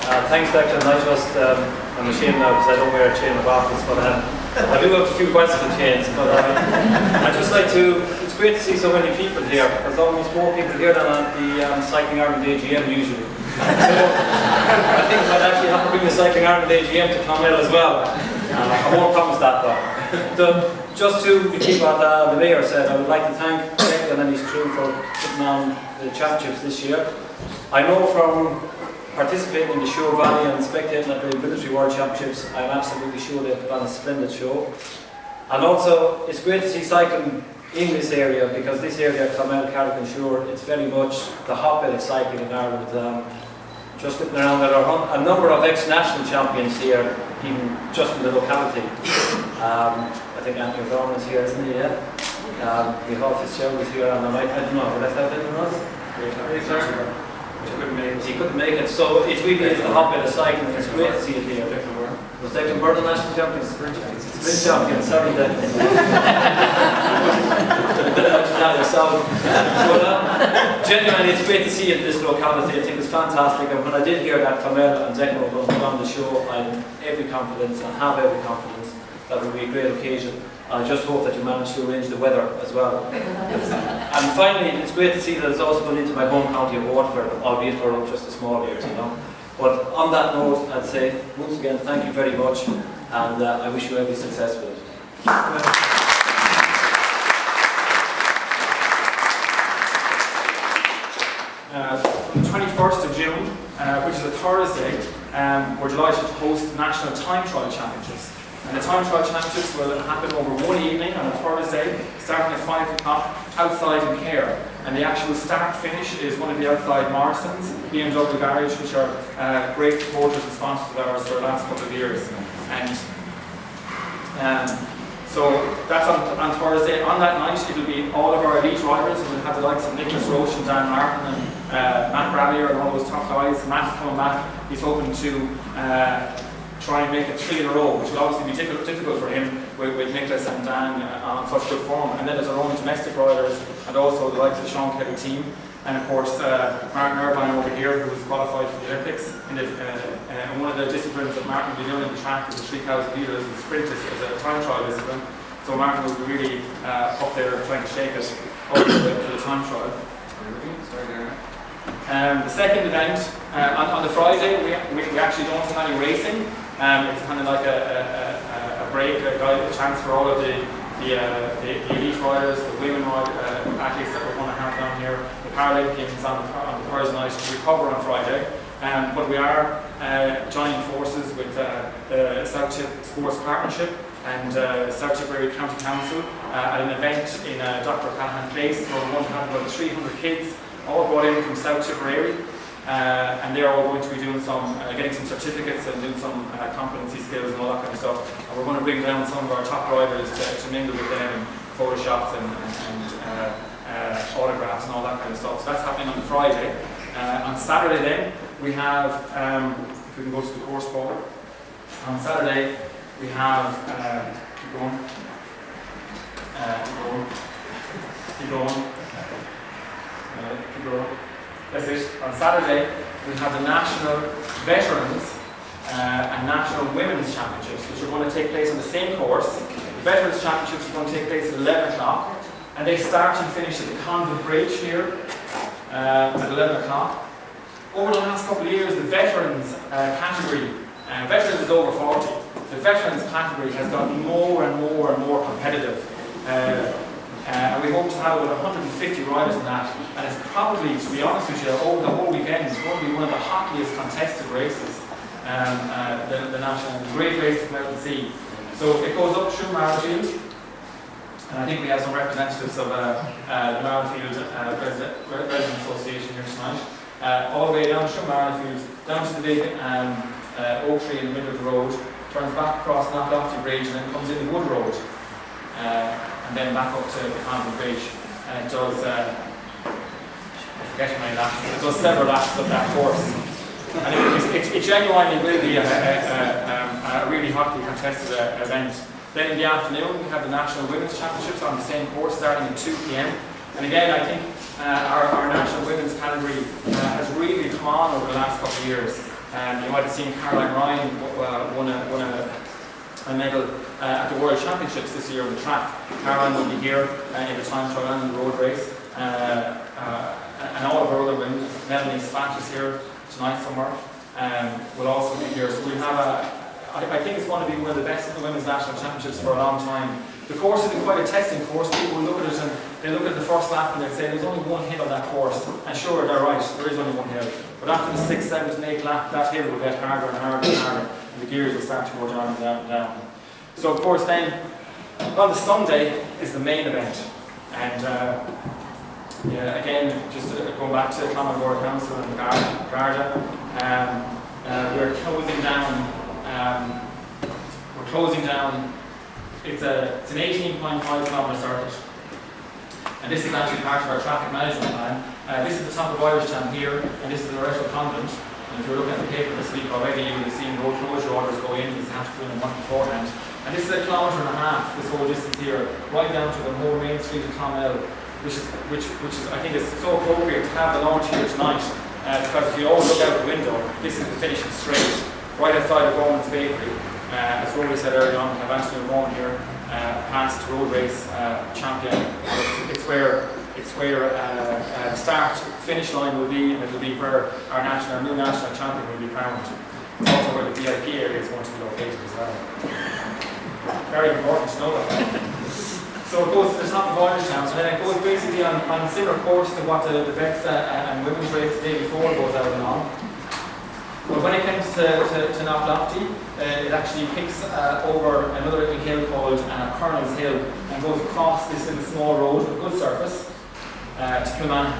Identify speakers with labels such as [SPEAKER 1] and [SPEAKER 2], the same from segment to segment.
[SPEAKER 1] Thanks, Declan. I'm ashamed now because I don't wear a chain of office, but I do have a few bicycle chains. But I'd just like to, it's great to see so many people here. There's almost more people here than at the Cycling Ireland AGM usually. So I think I'd actually have to bring the Cycling Ireland AGM to Clonmel as well. I won't promise that though. Just to repeat what the Mayor said, I would like to thank Declan and his crew for putting on the championships this year. I know from participating in the Show Valley and spectating at the Military World Championships, I'm absolutely sure they put on a splendid show. And also, it's great to see cycling in this area, because this area, Clonmel, Carrick and Shure, it's very much the hotbed of cycling in Ireland. Just looking around, there are a number of ex-national champions here, even just in the locality. I think Anthony O'Donnell is here, isn't he? Yeah. Michal Fitzgerald is here, and I don't know, left out anyone else? He couldn't make it, so it really is the hotbed of cycling, and it's great to see it here. Was Declan Byrne the national champion? Sprint champion, sorry. Genuinely, it's great to see it in this locality. I think it's fantastic, and when I did hear that Clonmel and Declan were going to put on the show, I had every confidence, and have every confidence, that it will be a great occasion. I just hope that you manage to arrange the weather as well. And finally, it's great to see that it's also gone into my home county of Waterford, albeit for just a small year, you know. But on that note, I'd say, once again, thank you very much, and I wish you every success with it.
[SPEAKER 2] On the 21st of June, which is a Thursday, we're delighted to host the National Time Trial Championships. And the Time Trial Championships will happen over one evening on a Thursday, starting at 5 o'clock outside in Care. And the actual start-finish is one of the outside Morrisons, BMW Garage, which are great supporters and sponsors of ours for the last couple of years. And so that's on Thursday. On that night, it'll be all of our elite riders. We'll have the likes of Nicholas Roche and Dan Martin and Matt Bradley and all those top guys. Matt is coming back. He's hoping to try and make it 3 in a row, which will obviously be difficult for him with Nicholas and Dan on such good form. And then there's our own domestic riders, and also the likes of the Sean Kelly team, and of course Martin Irvine over here, who was qualified for the Olympics. And one of the disciplines that Martin will be doing in the track is the 3,000 metres as a sprint, as a time trial discipline. So Martin will be really up there trying to shake it up for the time trial. The second event, on the Friday, we actually don't have any racing. It's kind of like a break, a chance for all of the elite riders, the women athletes that we're going to have down here, the Paralympians on the Thursday night to recover on Friday. But we are joining forces with the South Tip Sports Partnership and South Tipperary County Council at an event in Dr. Callahan Place, where we're going to have about 300 kids all brought in from South Tipperary. And they're all going to be doing some, getting some certificates and doing some competency skills and all that kind of stuff. And we're going to bring down some of our top riders to mingle with them and photoshops and autographs and all that kind of stuff. So that's happening on Friday. On Saturday then, we have, if we can go to the course board. On Saturday, we have, keep going. That's it. On Saturday, we have the National Veterans and National Women's Championships, which are going to take place on the same course. The Veterans Championships are going to take place at 11 o'clock, and they start and finish at the Convent Bridge here at 11 o'clock. Over the last couple of years, the Veterans category, Veterans is over 40, the Veterans category has gotten more and more competitive. And we hope to have about 150 riders in that, and it's probably, to be honest with you, over the whole weekend, it's going to be one of the hotliest contested races, the national, great race to come out and see. So it goes up through Marfield, and I think we have some representatives of the Marfield Resident Association here tonight, all the way down through Marfield, down to the big oak tree in the middle of the road, turns back across Knocklofty Bridge, and then comes in the Wood Road. And then back up to the Convent Bridge, and it does, I forget how many laps, it does several laps of that course. And it genuinely will be a really hotly contested event. Then in the afternoon, we have the National Women's Championships on the same course, starting at 2 p.m. And again, I think our National Women's category has really come on over the last couple of years. You might have seen Caroline Ryan won a medal at the World Championships this year on the track. Caroline will be here in the time trial and the road race. And all of our other women, Melanie Spat is here tonight somewhere, will also be here. So we have I think it's going to be one of the best in the Women's National Championships for a long time. The course is quite a testing course. People look at it and they look at the first lap and they say there's only one hill on that course. And sure, they're right, there is only one hill. But after the 6th, 7th and 8th lap, that hill will get harder and harder and harder. And the gears will start to go down and down and down. So of course then, on the Sunday is the main event. And yeah, again, just going back to Common Borough Council and Garda, we're closing down. It's an 18.5 kilometre circuit, and this is actually part of our traffic management plan. This is the top of Irish Town here, and this is the Loretto Convent. And if you're looking at the paper this week already, you will have seen road closure orders go in. These have to go in a month beforehand. And this is 1.5 kilometres, this whole distance here, right down to the whole main street of Clonmel, which is I think is so appropriate to have the launch here tonight. Because if you all look out the window, this is the finishing straight, right outside of Roman's Bakery. As Rory said earlier on, we have Anthony Ramon here, past road race champion. It's where the start finish line will be, and it will be where our new national champion will be crowned. It's also where the VIP area is going to be located as well. Very important to know that. So it goes to the top of Irish Town, and then it goes basically on a similar course to what the vets and women's race the day before goes out and on. But when it comes to Knocklofty, it actually picks over another little hill called Colonel's Hill and goes across this little small road, a good surface, to Kilmanagh.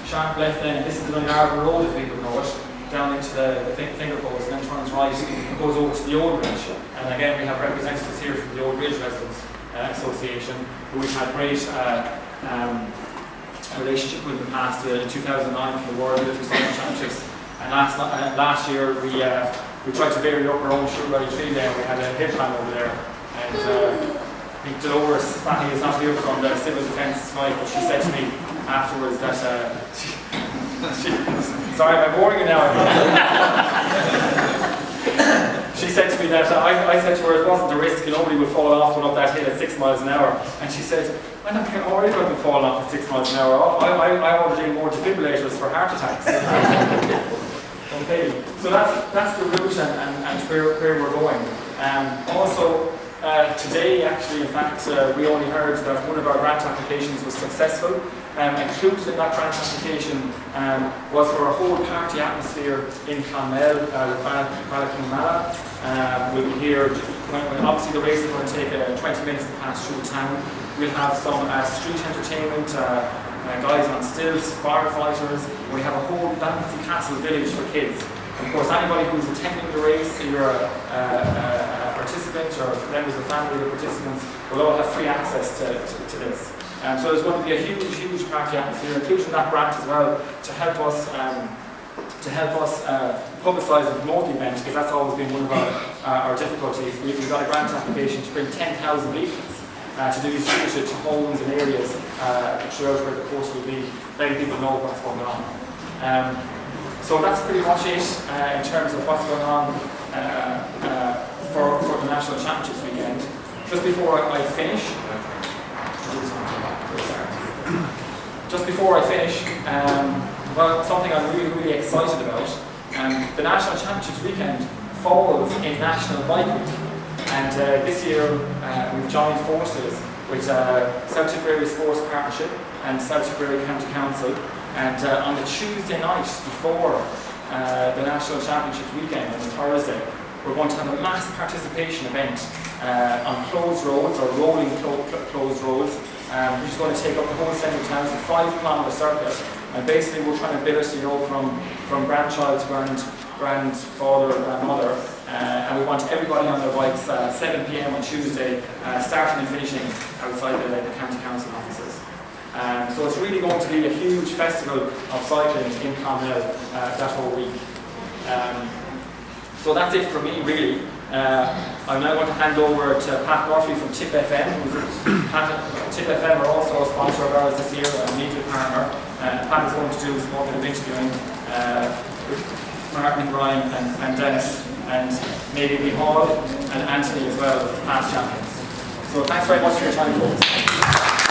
[SPEAKER 2] Sharp left then, this is the Dungarvan Road as people know it, down into the finger post, and then turns right and goes over to the Old Bridge. And again, we have representatives here from the Old Bridge Residents Association, who we've had great relationship with in the past, in 2009 for the World Military Cycling Championships. And last year we tried to vary up our own Sugarberry Tree there. We had a hip plan over there, and I think Dolores Fatty is not here from the Civil Defence tonight, but she said to me afterwards that sorry, I'm boring you now. She said to me that I said to her it wasn't a risk, nobody would fall off going up that hill at 6 miles an hour, and she said, I'm not worried about them falling off at 6 miles an hour. I ordered in more defibrillators for heart attacks. Okay, so that's the route and where we're going. Also, today, actually, in fact, we only heard that one of our grant applications was successful. Included in that grant application was for a whole party atmosphere in Clonmel with Balaclymala. We'll be here, obviously the race is going to take 20 minutes to pass through town. We'll have some street entertainment, guys on stilts, firefighters. We have a whole Battersea Castle village for kids. And of course, anybody who's attending the race, either a participant or members of the family of the participants, will all have free access to this. So there's going to be a huge party atmosphere, including that grant as well, to help us publicise and promote the event, because that's always been one of our difficulties. We've got a grant application to bring 10,000 leaflets to do distributed to homes and areas throughout where the course will be, letting people know what's going on. So that's pretty much it in terms of what's going on for the National Championships weekend. Just before I finish, well, something I'm really excited about. The National Championships weekend falls in National Bike Week, and this year we've joined forces with South Tipperary Sports Partnership and South Tipperary County Council, and on the Tuesday night before the National Championships weekend, on the Thursday, we're going to have a mass participation event on closed roads, or rolling closed roads, which is going to take up the whole centre of town. It's a 5-kilometre circuit, and basically we're trying to build it, from grandchild to grandfather or grandmother, and we want everybody on their bikes 7 p.m. on Tuesday, starting and finishing outside the county council offices. So it's really going to be a huge festival of cycling in Clonmel that whole week. So that's it for me, really. I'm now going to hand over to Pat Murphy from Tip FM. Tip FM are also a sponsor of ours this year, a media partner. Pat is going to do a small bit of interviewing. Martin, Ryan and Dennis, and maybe it'll be Hall and Anthony as well, past champions. So thanks very much for your time, folks.